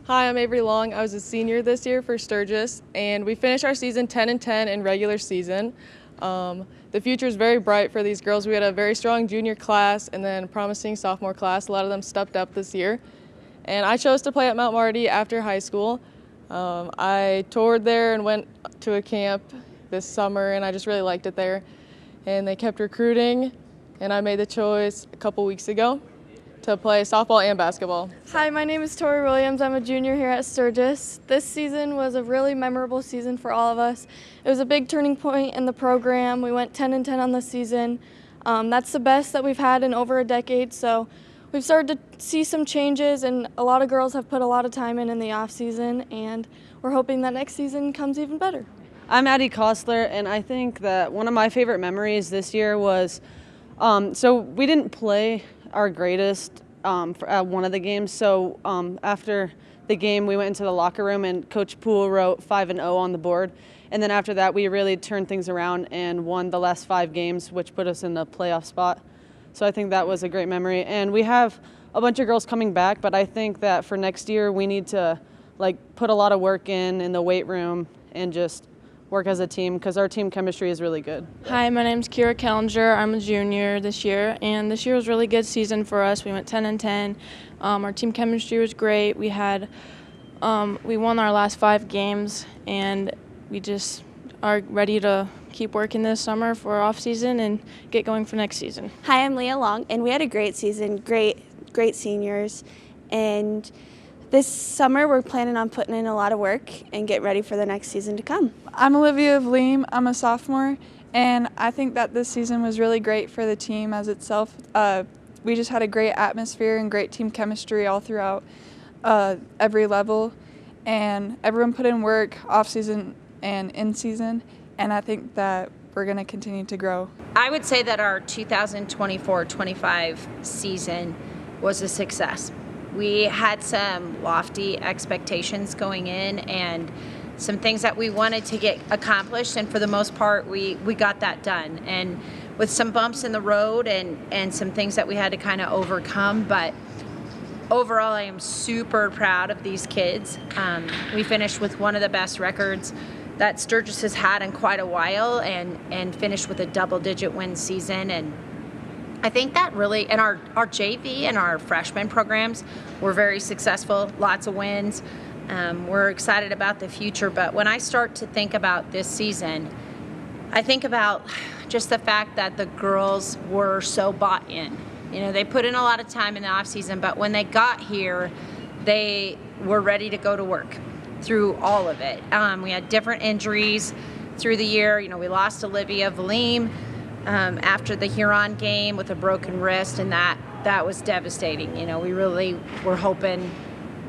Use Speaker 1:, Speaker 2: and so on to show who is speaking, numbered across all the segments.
Speaker 1: Hi, I'm Avreigh Long. I was a senior this year for Sturgis, and we finished our season 10-10 in regular season. The future is very bright for these girls. We had a very strong junior class and then a promising sophomore class. A lot of them stepped up this year. And I chose to play at Mount Marty after high school. I toured there and went to a camp this summer, and I just really liked it there. And they kept recruiting, and I made the choice a couple weeks ago to play softball and basketball.
Speaker 2: Hi, my name is Tori Williams. I'm a junior here at Sturgis. This season was a really memorable season for all of us. It was a big turning point in the program. We went 10-10 on the season. That's the best that we've had in over a decade, so we've started to see some changes, and a lot of girls have put a lot of time in the off season, and we're hoping that next season comes even better.
Speaker 3: I'm Addy Kossler, and I think that one of my favorite memories this year was, so we didn't play our greatest at one of the games. So after the game, we went into the locker room and Coach Pool wrote 5-0 on the board. And then after that, we really turned things around and won the last 5 games, which put us in the playoff spot. So I think that was a great memory. And we have a bunch of girls coming back, but I think that for next year, we need to put a lot of work in the weight room and just work as a team because our team chemistry is really good.
Speaker 4: Hi, my name's Kierra Killinger. I'm a junior this year, and this year was a really good season for us. We went 10-10. Our team chemistry was great. We won our last 5 games, and we just are ready to keep working this summer for off season and get going for next season.
Speaker 5: Hi, I'm Leigha Long, and we had a great season, great seniors, and this summer we're planning on putting in a lot of work and get ready for the next season to come.
Speaker 6: I'm Olivia Vliem. I'm a sophomore, and I think that this season was really great for the team as itself. We just had a great atmosphere and great team chemistry all throughout every level, and everyone put in work off season and in season, and I think that we're going to continue to grow.
Speaker 7: I would say that our 2024-25 season was a success. We had some lofty expectations going in and some things that we wanted to get accomplished, and for the most part we got that done, and with some bumps in the road and some things that we had to kind of overcome, but overall I am super proud of these kids. We finished with one of the best records that Sturgis has had in quite a while, and finished with a double-digit win season, and I think that really, and our JV and our freshman programs were very successful, lots of wins. We're excited about the future, but when I start to think about this season, I think about just the fact that the girls were so bought in. You know, they put in a lot of time in the off season, but when they got here, they were ready to go to work through all of it. We had different injuries through the year. You know, we lost Olivia Vliem after the Huron game with a broken wrist, and that was devastating. You know, we really were hoping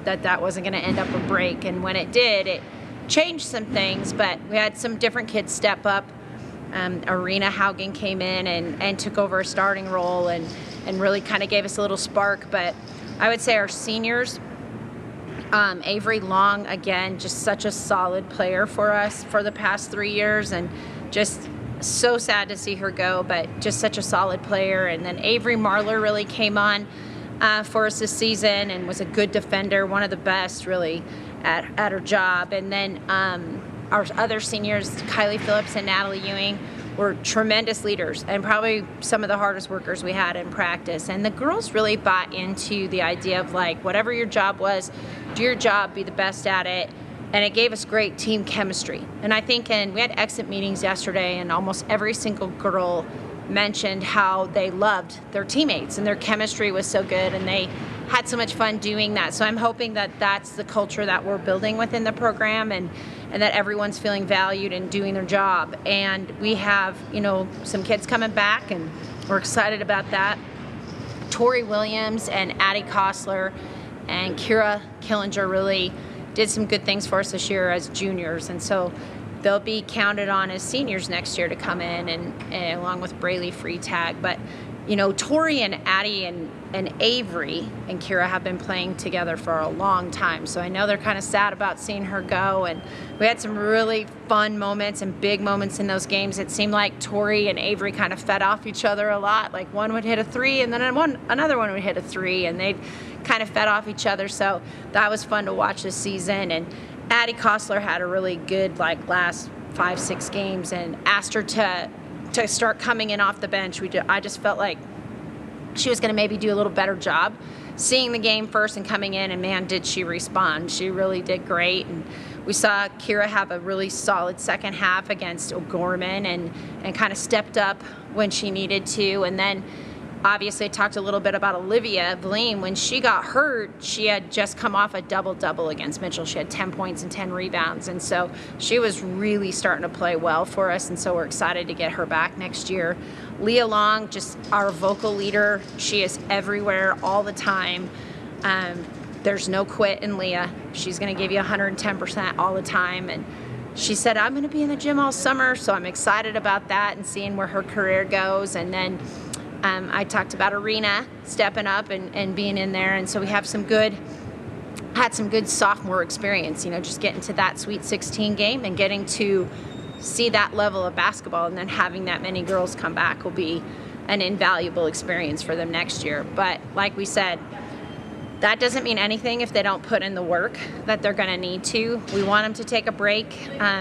Speaker 7: that wasn't going to end up a break, and when it did, it changed some things, but we had some different kids step up. Arena Haugen came in and took over a starting role and really kind of gave us a little spark, but I would say our seniors, Avreigh Long, again, just such a solid player for us for the past 3 years, and just so sad to see her go, but just such a solid player. And then Avery Marler really came on for us this season and was a good defender, one of the best really at her job. And then our other seniors, Kylie Phillips and Natalie Ewing, were tremendous leaders and probably some of the hardest workers we had in practice. And the girls really bought into the idea of whatever your job was, do your job, be the best at it. And it gave us great team chemistry. And I think, we had exit meetings yesterday, and almost every single girl mentioned how they loved their teammates and their chemistry was so good, and they had so much fun doing that. So I'm hoping that that's the culture that we're building within the program, and that everyone's feeling valued and doing their job. And we have, some kids coming back, and we're excited about that. Tori Williams and Addy Kossler and Kierra Killinger really did some good things for us this year as juniors, and so they'll be counted on as seniors next year to come in, and along with Braylee Freetag. But Tori and Addy and Avreigh and Kierra have been playing together for a long time. So I know they're kind of sad about seeing her go. And we had some really fun moments and big moments in those games. It seemed like Tori and Avreigh kind of fed off each other a lot. Like one would hit a 3 and then another one would hit a 3, and they kind of fed off each other. So that was fun to watch this season. And Addy Kossler had a really good last 5-6 games, and asked her to start coming in off the bench. I just felt like she was going to maybe do a little better job seeing the game first and coming in, and man, did she respond. She really did great. And we saw Kierra have a really solid second half against O'Gorman and kind of stepped up when she needed to. And then obviously I talked a little bit about Olivia Vliem. When she got hurt, she had just come off a double-double against Mitchell. She had 10 points and 10 rebounds, and so she was really starting to play well for us, and so we're excited to get her back next year. Leigha Long, just our vocal leader. She is everywhere all the time. There's no quit in Leigha. She's going to give you 110% all the time, and she said, I'm going to be in the gym all summer, so I'm excited about that and seeing where her career goes. And then I talked about Arena stepping up and being in there, and so we have had some good sophomore experience, just getting to that Sweet 16 game and getting to see that level of basketball, and then having that many girls come back will be an invaluable experience for them next year. But like we said, that doesn't mean anything if they don't put in the work that they're going to need to. We want them to take a break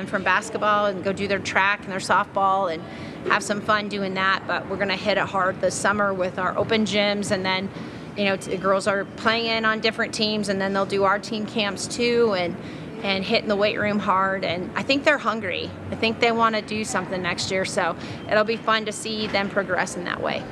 Speaker 7: from basketball and go do their track and their softball and have some fun doing that, but we're going to hit it hard this summer with our open gyms, and then the girls are playing on different teams, and then they'll do our team camps too, and hitting the weight room hard. And I think they're hungry. I think they want to do something next year, so it'll be fun to see them progress in that way.